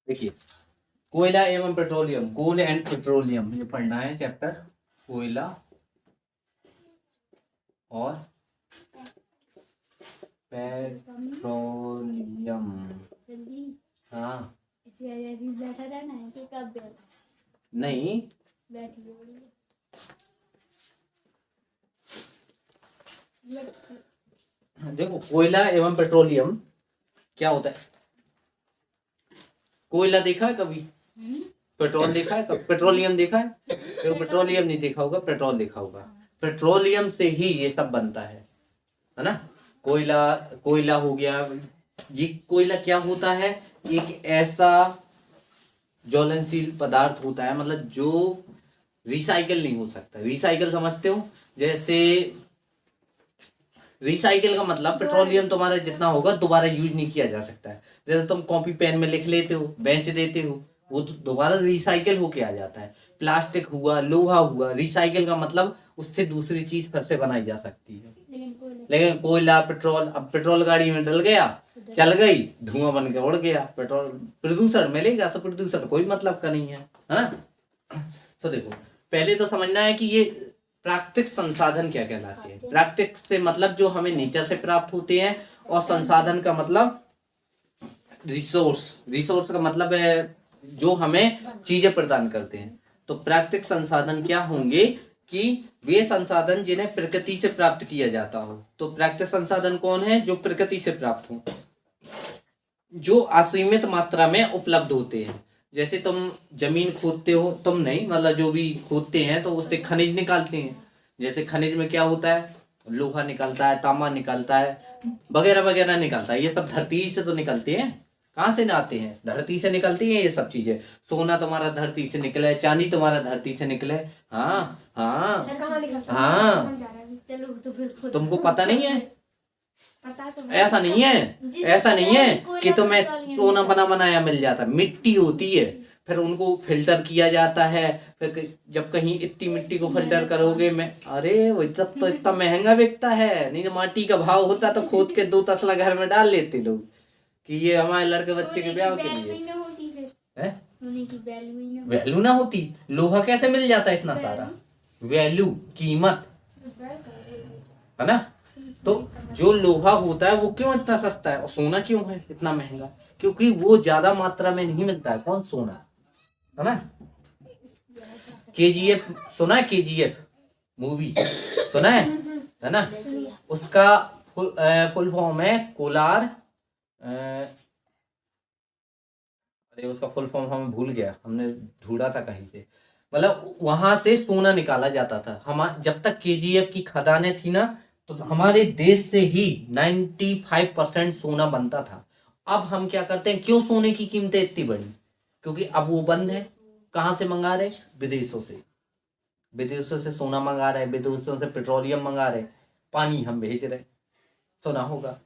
देखिए, कोयला एवं पेट्रोलियम, कोल एंड पेट्रोलियम, ये पढ़ना है चैप्टर, कोयला और पेट्रोलियम। हाँ बैठा रहना है कि कब नहीं, देखो कोयला एवं पेट्रोलियम क्या होता है। कोयला देखा है कभी? पेट्रोल देखा है कभी? पेट्रोलियम देखा है? देखो पेट्रोलियम नहीं देखा होगा, पेट्रोल देखा होगा। पेट्रोलियम से ही ये सब बनता है ना। कोयला, कोयला हो गया। ये कोयला क्या होता है? एक ऐसा ज्वलनशील पदार्थ होता है, मतलब जो रिसाइकल नहीं हो सकता। रिसाइकल समझते हो? जैसे रिसाइकिल का मतलब पेट्रोलियम तुम्हारा जितना होगा दोबारा यूज नहीं किया जा सकता है। जैसे तुम कॉपी पेन में लिख लेते हो, बेच देते हो, वो तो दोबारा रिसाइकिल होके आ जाता है। प्लास्टिक हुआ, लोहा हुआ, रिसाइकिल का मतलब उससे दूसरी चीज फिर से बनाई जा सकती है। लेकिन कोयला, पेट्रोल, अब पेट्रोल गाड़ी में डल गया, चल गई, धुआं बन के उड़ गया, पेट्रोल प्रदूषण मिलेगा। सब प्रदूषण कोई मतलब का नहीं है ना। तो देखो पहले तो समझना है कि ये प्राकृतिक संसाधन क्या कहलाते हैं। प्राकृतिक से मतलब जो हमें नेचर से प्राप्त होते हैं, और संसाधन का मतलब रिसोर्स। रिसोर्स का मतलब है जो हमें चीजें प्रदान करते हैं। तो प्राकृतिक संसाधन क्या होंगे कि वे संसाधन जिन्हें प्रकृति से प्राप्त किया जाता हो। तो प्राकृतिक संसाधन कौन है? जो प्रकृति से प्राप्त हो, जो असीमित मात्रा में उपलब्ध होते हैं। जैसे तुम जमीन खोदते हो, तुम नहीं, मतलब जो भी खोदते हैं तो उससे खनिज निकालते हैं। जैसे खनिज में क्या होता है? लोहा निकलता है, तांबा निकलता है, वगैरह वगैरह निकलता है। ये सब धरती से तो निकलते हैं। कहाँ से आते हैं? धरती से निकलती हैं ये सब चीजें। सोना तुम्हारा धरती से निकले, चांदी तुम्हारा धरती से निकले। हाँ हाँ हाँ, तुमको पता नहीं है? ऐसा नहीं है, ऐसा नहीं है कि तुम्हें सोना बना बनाया मिल जाता। मिट्टी होती है, फिर उनको फिल्टर किया जाता है। फिर जब कहीं इतनी मिट्टी को फिल्टर करोगे, मैं अरे वो सब तो इतना महंगा बिकता है। नहीं तो माटी का भाव होता तो खोद के 2 तसला घर में डाल लेते लोग कि ये हमारे लड़के बच्चे के ब्याह के लिए है। वैल्यू ना होती, लोहा कैसे मिल जाता है इतना सारा? वैल्यू, कीमत है ना। तो जो लोहा होता है वो क्यों इतना सस्ता है, और सोना क्यों है इतना महंगा? क्योंकि वो ज्यादा मात्रा में नहीं मिलता है। कौन? सोना, है ना। KGF सुना है? KGF मूवी सुना है ना। उसका फुल फॉर्म है कोलार, अरे उसका फुल फॉर्म हमें भूल गया, हमने ढूंढा था कहीं से। मतलब वहां से सोना निकाला जाता था। हम जब तक KGF की खदानें थी ना, तो हमारे देश से ही 95% सोना बनता था। अब हम क्या करते हैं? क्यों सोने की कीमतें इतनी बढ़ी? क्योंकि अब वो बंद है। कहाँ से मंगा रहे? विदेशों से। विदेशों से सोना मंगा रहे, विदेशों से पेट्रोलियम मंगा रहे, पानी हम भेज रहे। सोना होगा,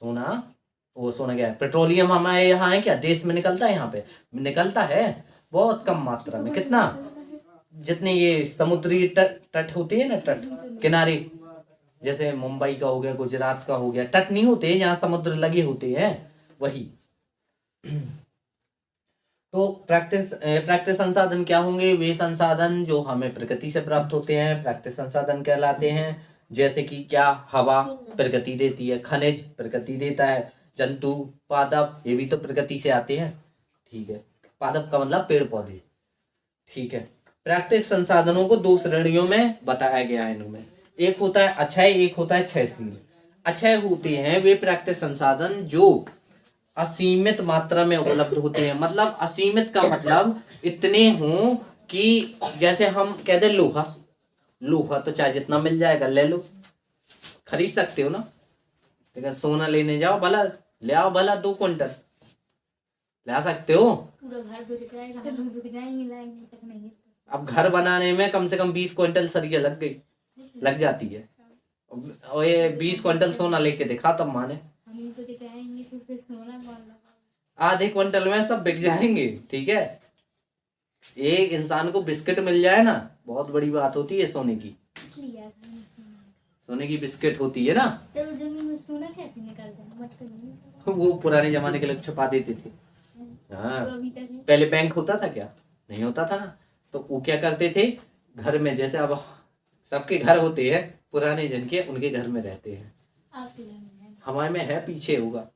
सोना, वो सोना क्या है? पेट्रोलियम हमारे यहाँ है क्या? देश में निकलता है? यहाँ पे निकलता है बहुत कम मात्रा में। कितना? जितने ये समुद्री तट होते हैं ना, तट किनारे, जैसे मुंबई का हो गया, गुजरात का हो गया, तट नहीं होते जहाँ समुद्र लगे होते हैं, वही। तो प्राकृतिक संसाधन क्या होंगे? वे संसाधन जो हमें प्रकृति से प्राप्त होते हैं, प्राकृतिक संसाधन कहलाते हैं। जैसे कि क्या? हवा प्रकृति देती है, खनिज प्रकृति देता है, जंतु, पादप, ये भी तो प्रकृति से आते हैं। ठीक है, पादप का मतलब पेड़ पौधे। ठीक है, प्राकृतिक संसाधनों को 2 श्रेणियों में बताया गया है इनमें। एक होता है अक्षय, एक होता है क्षयशील। अक्षय होते हैं वे प्राकृतिक संसाधन जो असीमित मात्रा में उपलब्ध होते हैं। मतलब असीमित का मतलब इतने हों कि जैसे हम कह दे लोहा, लोहा तो चाहे जितना मिल जाएगा ले लो, खरीद सकते हो ना। लेकिन सोना लेने जाओ, भला ले आओ, भला 2 क्विंटल ला सकते हो। पूरा घर बिक जाएगा, हम बिक जाएंगे, लाएंगे तक नहीं। अब घर बनाने में कम से कम 20 क्विंटल सरिया लग जाती है। और ये 20 क्विंटल सोना लेके दिखा तब माने। आधे क्विंटल में सब बिक जाएंगे। ठीक है, एक इंसान को बिस्किट मिल जाए ना, बहुत बड़ी बात होती है सोने की। सोने की बिस्किट होती है ना। जमीन में सोना कैसे निकलता है? वो पुराने जमाने के लोग छुपा देते थे। हाँ, वो अभी तक है। पहले बैंक होता था क्या? नहीं होता था ना। तो वो क्या करते थे, घर में, जैसे अब सबके घर होते हैं पुराने जिनके, उनके घर में रहते हैं। आपके घर में है? हमारे में है, पीछे होगा,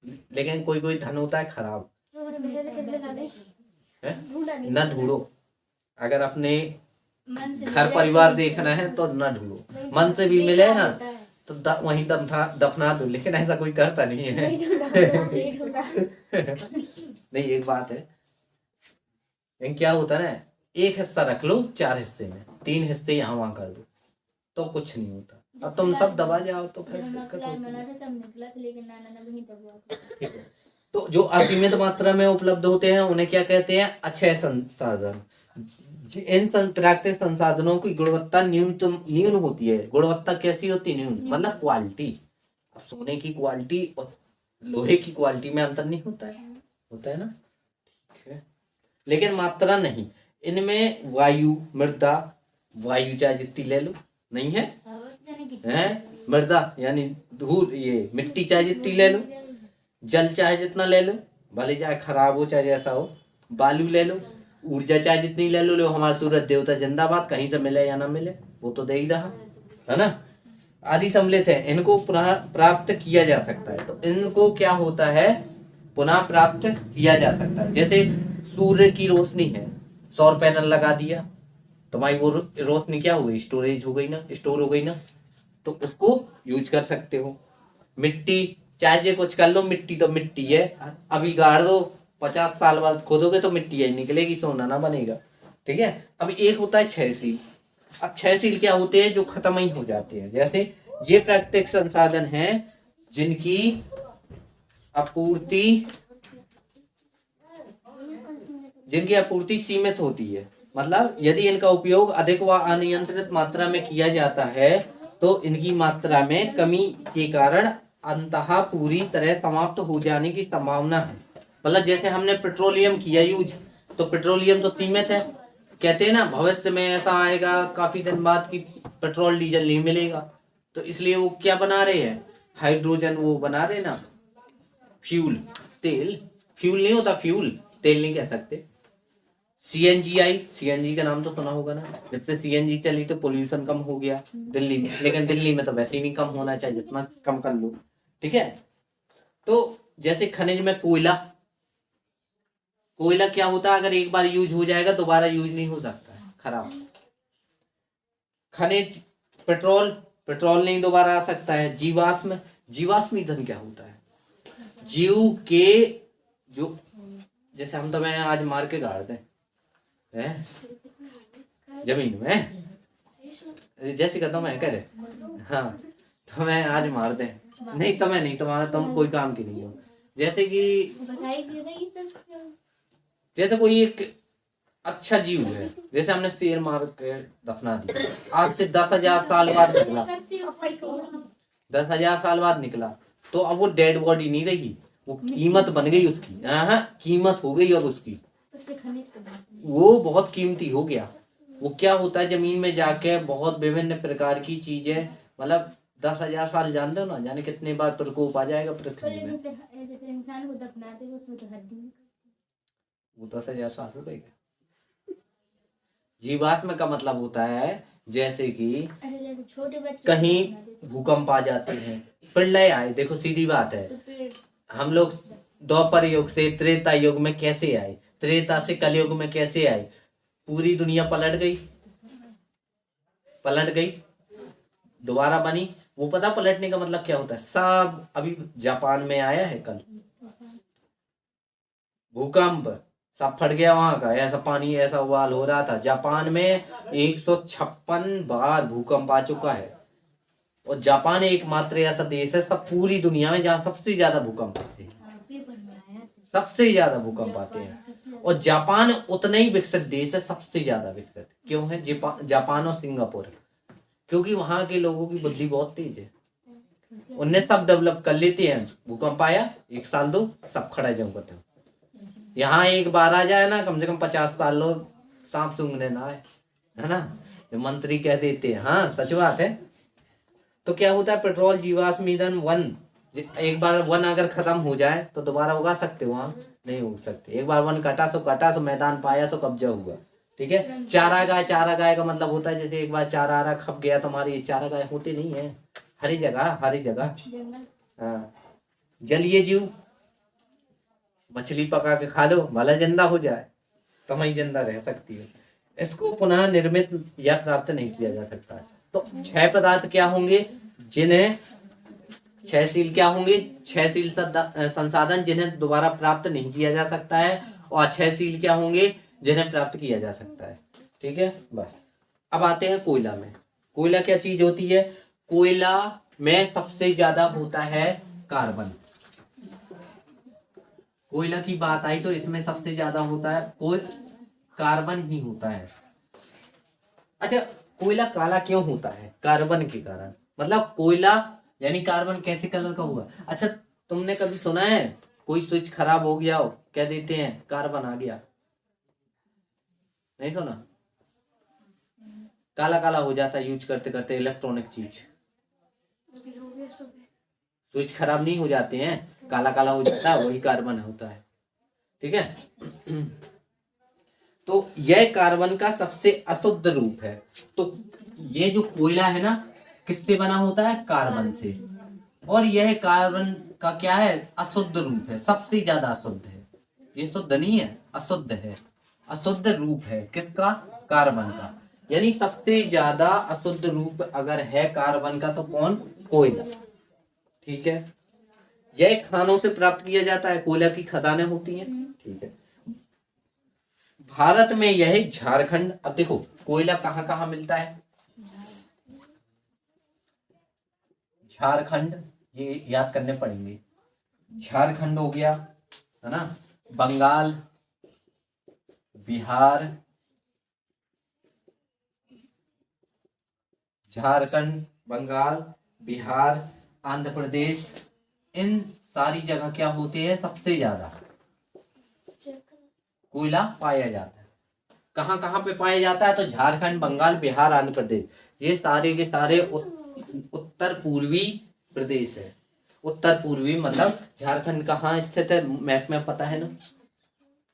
लेकिन कोई कोई धन होता है खराब है। ना ढूंढो, अगर अपने मन से घर मिल परिवार जाए तो देखना है तो ना ढूंढो, मन से भी मिले बेकार ना होता है। तो वहीं दफना दो, लेकिन ऐसा कोई करता नहीं है। नहीं, एक बात है, लेकिन क्या होता है ना, एक हिस्सा रख लो 4 हिस्से में, 3 हिस्से यहाँ वहां कर दो तो कुछ नहीं होता। अब तुम सब दबा जाओ तो फिर जब हमारा दिक्कत प्लान होती बना है। था तब निकला था, लेकिन नाना ने नहीं दबा। ठीक है, तो जो असीमित मात्रा में उपलब्ध होते हैं उन्हें क्या कहते हैं? अक्षय संसाधन। इन प्राकृतिक संसाधनों की गुणवत्ता न्यून होती है। गुणवत्ता कैसी होती है? न्यून, मतलब क्वालिटी। अब सोने की क्वालिटी और लोहे की क्वालिटी में अंतर नहीं होता है? होता है ना। ठीक है, लेकिन मात्रा नहीं। इनमें वायु, मृदा, वायु चाहे जितनी ले लो, नहीं है, मृदा यानी धूल, ये मिट्टी चाहे जितनी ले लो, जल चाहे जितना ले लो, भले चाहे खराब हो चाहे जैसा हो, बालू ले लो, ऊर्जा चाहे जितनी ले लो, हमारा सूरज देवता जिंदाबाद, कहीं से मिले या ना मिले वो तो दे ही रहा है ना। आदि सम्मिलित है, इनको पुनः प्राप्त किया जा सकता है। तो इनको क्या होता है? पुनः प्राप्त किया जा सकता है। जैसे सूर्य की रोशनी है, सौर पैनल लगा दिया, तुम्हारी वो रोशनी क्या हो गई? स्टोरेज हो गई ना, स्टोर हो गई ना, तो उसको यूज कर सकते हो। मिट्टी, चाहे जे कुछ कर लो, मिट्टी तो मिट्टी है, अभी गाड़ दो, 50 साल बाद खोदोगे तो मिट्टी ही निकलेगी, सोना ना बनेगा। ठीक है, अब एक होता है क्षयशील। अब क्षयशील क्या होते हैं? जो खत्म ही हो जाते हैं। जैसे ये प्राकृतिक संसाधन हैं जिनकी आपूर्ति सीमित होती है। मतलब यदि इनका उपयोग अधिक व अनियंत्रित मात्रा में किया जाता है तो इनकी मात्रा में कमी के कारण अंततः पूरी तरह समाप्त हो जाने की संभावना है। मतलब जैसे हमने पेट्रोलियम किया यूज, तो पेट्रोलियम तो सीमित है। कहते हैं ना भविष्य में ऐसा आएगा काफी दिन बाद कि पेट्रोल डीजल नहीं मिलेगा, तो इसलिए वो क्या बना रहे हैं? हाइड्रोजन वो बना रहे ना, फ्यूल, तेल। फ्यूल नहीं होता, फ्यूल, तेल नहीं कह सकते। सीएनजी आई, सीएनजी का नाम तो सुना होगा ना। जब से सीएनजी चली तो पोल्यूशन कम हो गया दिल्ली में, लेकिन दिल्ली में तो वैसे ही नहीं कम होना चाहिए, जितना कम कर लो। ठीक है, तो जैसे खनिज में कोयला, कोयला क्या होता है? अगर एक बार यूज हो जाएगा दोबारा यूज नहीं हो सकता है, खराब। खनिज, पेट्रोल, पेट्रोल नहीं दोबारा आ सकता है। जीवाश्म, जीवाश्म ईंधन क्या होता है? जीव के जो, जैसे हम तो मैं आज मार के गाड़ दें जमीन में, जैसे कहता हूँ मैं कह रहे, हाँ, तो मैं आज मार दें, नहीं तो मैं नहीं, तुम्हारा तुम कोई काम की नहीं हो। जैसे कि जैसे कोई एक अच्छा जीव है, जैसे हमने शेर मार के दफना दिया, आज से 10,000 साल बाद निकला, 10,000 साल बाद निकला, तो अब वो डेड बॉडी नहीं रही, वो कीमत बन गई उसकी। हाँ, कीमत हो गई अब उसकी, वो बहुत कीमती हो गया। वो क्या होता है? जमीन में जाके बहुत विभिन्न प्रकार की चीजें, मतलब 10,000 साल जानते हो ना, जाने कितने बार प्रकोप आ जाएगा पृथ्वी में। जैसे इंसान को दफनाते हैं उसमें तो हड्डी, वो 10,000 साल हो गए। जीवात्मा का मतलब होता है जैसे कि जैसे छोटे बच्चे कहीं भूकंप आ जाते हैं, प्रलय आए। देखो सीधी बात है, तो हम लोग द्वापर युग से त्रेता युग में कैसे आए, त्रेता से कलयुग में कैसे आए? पूरी दुनिया पलट गई, पलट गई, दोबारा बनी। वो पता पलटने का मतलब क्या होता है? सब अभी जापान में आया है कल भूकंप, सब फट गया वहां का, ऐसा पानी ऐसा उबाल हो रहा था। जापान में 156 बार भूकंप आ चुका है, और जापान एकमात्र ऐसा देश है सब पूरी दुनिया में जहाँ सबसे ज्यादा भूकंप आते हैं, सबसे ज्यादा भूकंप आते हैं। और जापान उतना ही विकसित देश है, सबसे ज्यादा विकसित क्यों है? जापान और सिंगापुर, क्योंकि वहां के लोगों की बुद्धि बहुत तेज है, उनने सब डेवलप कर लेते हैं। भूकंप आया, 1 साल 2 सब खड़ा जाऊंगा था। यहाँ एक बार आ जाए ना, कम से कम 50 साल लोग सांप सूंघने ना आए, है ना। मंत्री कह देते हैं, हाँ सच बात है। तो क्या होता है? पेट्रोल, जीवाश्म ईंधन, वन, एक बार वन अगर खत्म हो जाए तो दोबारा उगा सकते हो? वहाँ नहीं उग सकते। एक बार वन कटा सो मैदान पाया सो कब्जा हुआ। ठीक है। चारा गाय का मतलब होता है जैसे एक बार चारा आरा खप गया तुम्हारी, ये चारा गाय होते नहीं है हरी जगह। हाँ, जलीय जीव, मछली पका के खा लो भला जिंदा हो जाए, तो वही जिंदा रह सकती है। इसको पुनः निर्मित या प्राप्त नहीं किया जा सकता है। तो 6 पदार्थ क्या होंगे जिन्हें 6 शील क्या होंगे? 6 शील संसाधन जिन्हें दोबारा प्राप्त नहीं किया जा सकता है, और 6 शील क्या होंगे जिन्हें प्राप्त किया जा सकता है। ठीक है, बस। अब आते हैं कोयला में। कोयला क्या चीज होती है? कोयला में सबसे ज्यादा होता है कार्बन। कोयला की बात आई तो इसमें सबसे ज्यादा होता है कार्बन ही होता है। अच्छा, कोयला काला क्यों होता है? कार्बन के कारण। मतलब कोयला यानी कार्बन कैसे कलर का होगा? अच्छा, तुमने कभी सुना है कोई स्विच खराब हो गया हो, क्या देते हैं? कार्बन आ गया। नहीं सुना? काला काला हो जाता है यूज करते करते इलेक्ट्रॉनिक चीज। स्विच खराब नहीं हो जाते हैं, काला काला हो जाता है, वही कार्बन होता है। ठीक है। तो यह कार्बन का सबसे अशुद्ध रूप है। तो ये जो कोयला है ना, किससे बना होता है? कार्बन से। और यह कार्बन का क्या है? अशुद्ध रूप है, सबसे ज्यादा अशुद्ध है। ये शुद्ध नहीं है, अशुद्ध है। अशुद्ध रूप है किसका? कार्बन का। यानी सबसे ज्यादा अशुद्ध रूप अगर है कार्बन का तो कौन? कोयला। ठीक है। यह खानों से प्राप्त किया जाता है, कोयला की खदानें होती हैं। ठीक है। भारत में यह झारखंड, अब देखो कोयला कहाँ कहाँ मिलता है? झारखंड, ये याद करने पड़ेंगे। झारखंड हो गया है ना, बंगाल, बिहार, झारखंड, बंगाल, बिहार, आंध्र प्रदेश, इन सारी जगह क्या होती है? सबसे ज्यादा कोयला पाया जाता है। कहाँ कहाँ पे पाया जाता है? तो झारखंड, बंगाल, बिहार, आंध्र प्रदेश, ये सारे के सारे उत्तर पूर्वी प्रदेश है। उत्तर पूर्वी मतलब झारखंड कहाँ स्थित है? मैप में पता है ना?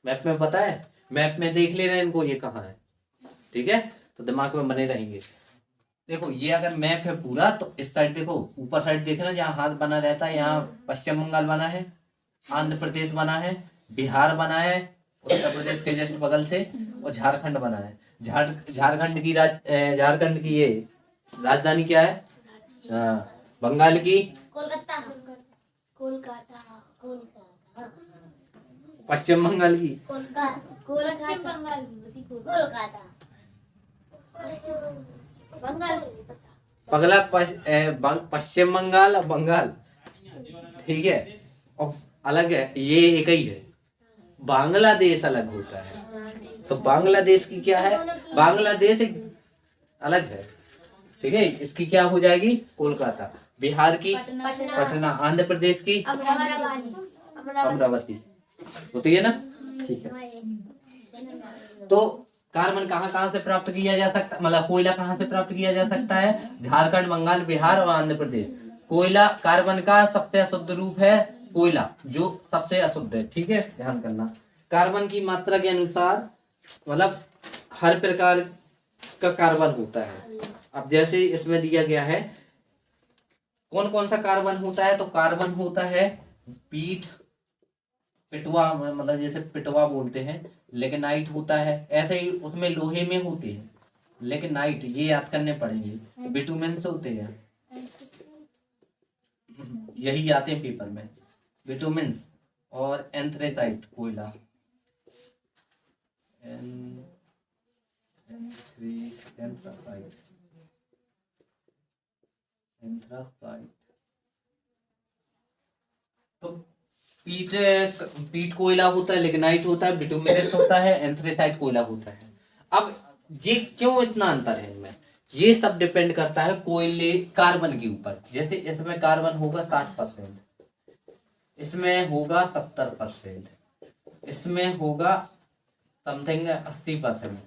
मैप में पता है? मैप में देख ले रहे हैं इनको, ये कहाँ है। ठीक है, तो दिमाग में बने रहेंगे। देखो ये अगर मैप है पूरा, तो इस साइड देखो, ऊपर साइड देखना जहाँ हाथ बना रहता है, यहाँ पश्चिम बंगाल बना है, आंध्र प्रदेश बना है, बिहार बना है उत्तर प्रदेश के जस्ट बगल से, और झारखंड बना है। झारखंड की ये राजधानी क्या है? बंगाल की कोलकाता। पश्चिम बंगाल की पगला पश्चिम बंगाल और बंगाल, ठीक है, और अलग है, ये एक ही है। बांग्लादेश अलग होता है। तो बांग्लादेश की क्या है? बांग्लादेश एक अलग है। ठीक है, इसकी क्या हो जाएगी? कोलकाता। बिहार की पटना, आंध्र प्रदेश की अमरावती होती है ना। ठीक है, तो कार्बन कहाँ कहाँ से प्राप्त किया जा सकता, मतलब कोयला कहाँ से प्राप्त किया जा सकता है? झारखंड, बंगाल, बिहार और आंध्र प्रदेश। कोयला कार्बन का सबसे अशुद्ध रूप है, कोयला जो सबसे अशुद्ध है। ठीक है, ध्यान करना। कार्बन की मात्रा के अनुसार मतलब हर प्रकार का कार्बन होता है। अब जैसे इसमें दिया गया है कौन कौन सा कार्बन होता है, तो कार्बन होता है पिटवा, मतलब जैसे पिटवा बोलते हैं, लिग्नाइट होता है, ऐसे ही उसमें लोहे में होते हैं लिग्नाइट, ये याद करने पड़ेंगे। बिटुमेंस होते हैं, यही आते हैं पेपर में, बिटुमेंस और एंथ्रेसाइट कोयला, एंथ्रासाइट। तो पीट कोयला होता है, लिग्नाइट होता है, बिटुमिनस होता है, एंथ्रेसाइट कोयला होता है। अब ये क्यों इतना अंतर है इनमें? ये सब डिपेंड करता है कोयले कार्बन के ऊपर। जैसे इसमें कार्बन होगा 60%, इसमें होगा 70%, इसमें होगा समथिंग 80%,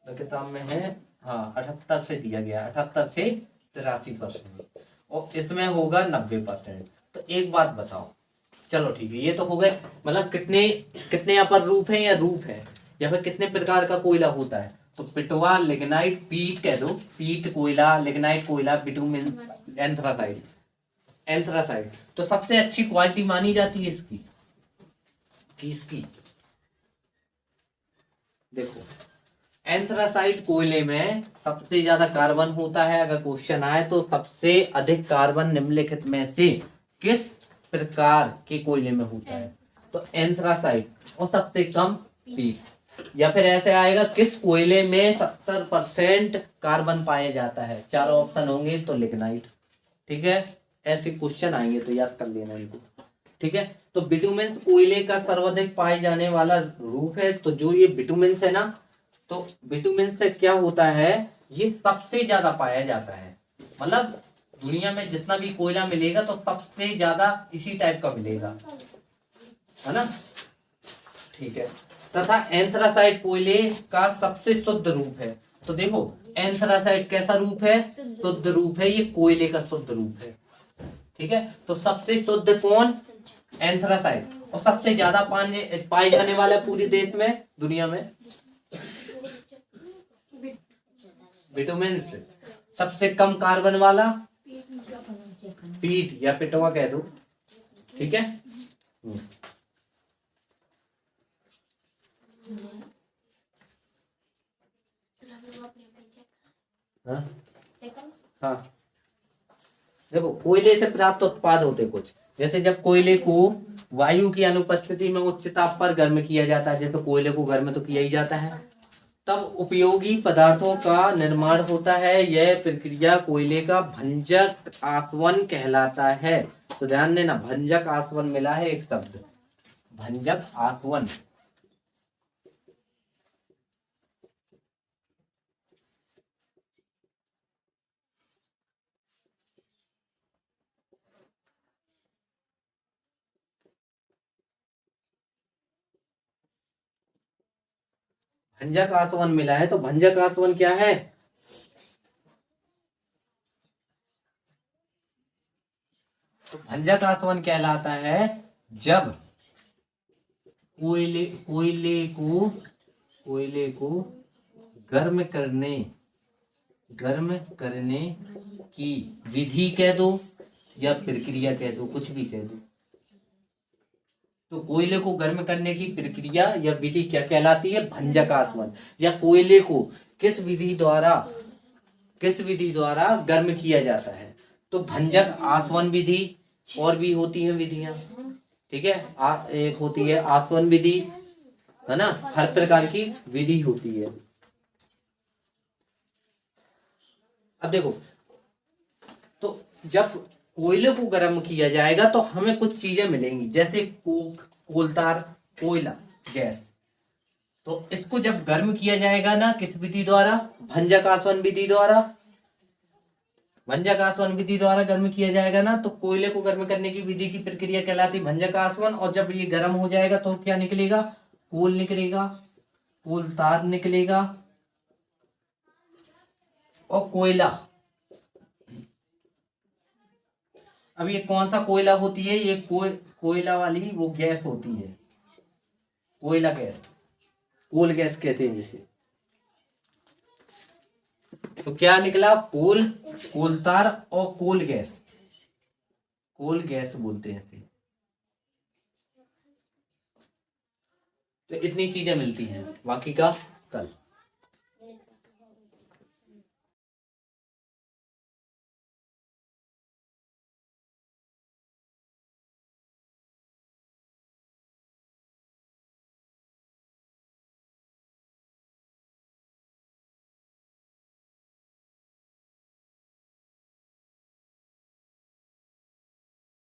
तो किताब में है हाँ 78 से दिया गया, 78 से 83%, और इसमें होगा 90%। तो एक बात बताओ, चलो ठीक है, ये तो हो गए, मतलब कितने कितने यहाँ पर रूप है या रूप है या फिर कितने प्रकार का कोयला होता है। तो पिटवा, लिग्नाइट, पीट कह दो, पीट कोयला, लिग्नाइट कोयला, बिटुमेन, एंथ्रासाइट। एंथ्रासाइट तो सबसे अच्छी क्वालिटी मानी जाती है इसकी, किसकी? देखो, एंथ्रासाइट कोयले में सबसे ज्यादा कार्बन होता है। अगर क्वेश्चन आए तो सबसे अधिक कार्बन निम्नलिखित में से किस प्रकार के कोयले में होता है? तो एंथ्रासाइट। और सबसे कम पीट। या फिर ऐसे आएगा, किस कोयले में 70% कार्बन पाया जाता है? चारों ऑप्शन होंगे तो लिग्नाइट। ठीक है, ऐसे क्वेश्चन आएंगे तो याद कर लेना इनको। ठीक है, तो बिटुमेन कोयले का सर्वाधिक पाए जाने वाला रूप है। तो जो ये बिटुमेन है ना, तो बिटुमेन से क्या होता है, ये सबसे ज्यादा पाया जाता है। मतलब दुनिया में जितना भी कोयला मिलेगा तो सबसे ज्यादा इसी टाइप का मिलेगा, है ना। ठीक है, तथा एंथ्रासाइट कोयले का सबसे शुद्ध रूप है। तो देखो, एंथ्रासाइट कैसा रूप है? शुद्ध रूप है, ये कोयले का शुद्ध रूप है। ठीक है, तो सबसे शुद्ध कौन? एंथ्रासाइट। और सबसे ज्यादा पाए जाने वाला पूरे देश में, दुनिया में, बिटुमेन। सबसे कम कार्बन वाला पीट या पिटवा कह दो। ठीक है, हाँ हाँ। देखो, कोयले से प्राप्त उत्पाद होते कुछ, जैसे जब कोयले को वायु की अनुपस्थिति में उच्च ताप पर गर्म किया जाता है, जैसे कोयले को गर्म तो किया ही जाता है, तब उपयोगी पदार्थों का निर्माण होता है। यह प्रक्रिया कोयले का भंजक आसवन कहलाता है। तो ध्यान देना, भंजक आसवन मिला है एक शब्द, भंजक आसवन। भंजक आसवन मिला है, तो भंजक आसवन क्या है? तो भंजक आसवन कहलाता है जब कोयले को गर्म करने की विधि कह दो या प्रक्रिया कह दो, कुछ भी कह दो। तो कोयले को गर्म करने की प्रक्रिया या विधि क्या कहलाती है? भंजक आसवन। या कोयले को किस विधि द्वारा गर्म किया जाता है? तो भंजक आसवन विधि। और भी होती हैं विधियां, ठीक है, एक होती है आसवन विधि, है ना, हर प्रकार की विधि होती है। अब देखो, तो जब कोयले को गर्म किया जाएगा तो हमें कुछ चीजें मिलेंगी, जैसे कोक, कोलतार, कोयला, गैस। तो इसको जब गर्म किया जाएगा ना, किस विधि द्वारा? भंजक आसवन विधि द्वारा। भंजक आसवन विधि द्वारा गर्म किया जाएगा ना, तो कोयले को गर्म करने की विधि की प्रक्रिया कहलाती भंजक आसवन। और जब ये गर्म हो जाएगा तो क्या निकलेगा? कोल निकलेगा, कोलतार निकलेगा और कोयला। अब ये कौन सा कोयला होती है? ये कोयला वाली वो गैस होती है, कोयला गैस, कोल गैस कहते हैं जिसे। तो क्या निकला? कोल, कोलतार और कोल गैस। कोल गैस बोलते हैं इसे। तो इतनी चीजें मिलती हैं, बाकी का कल।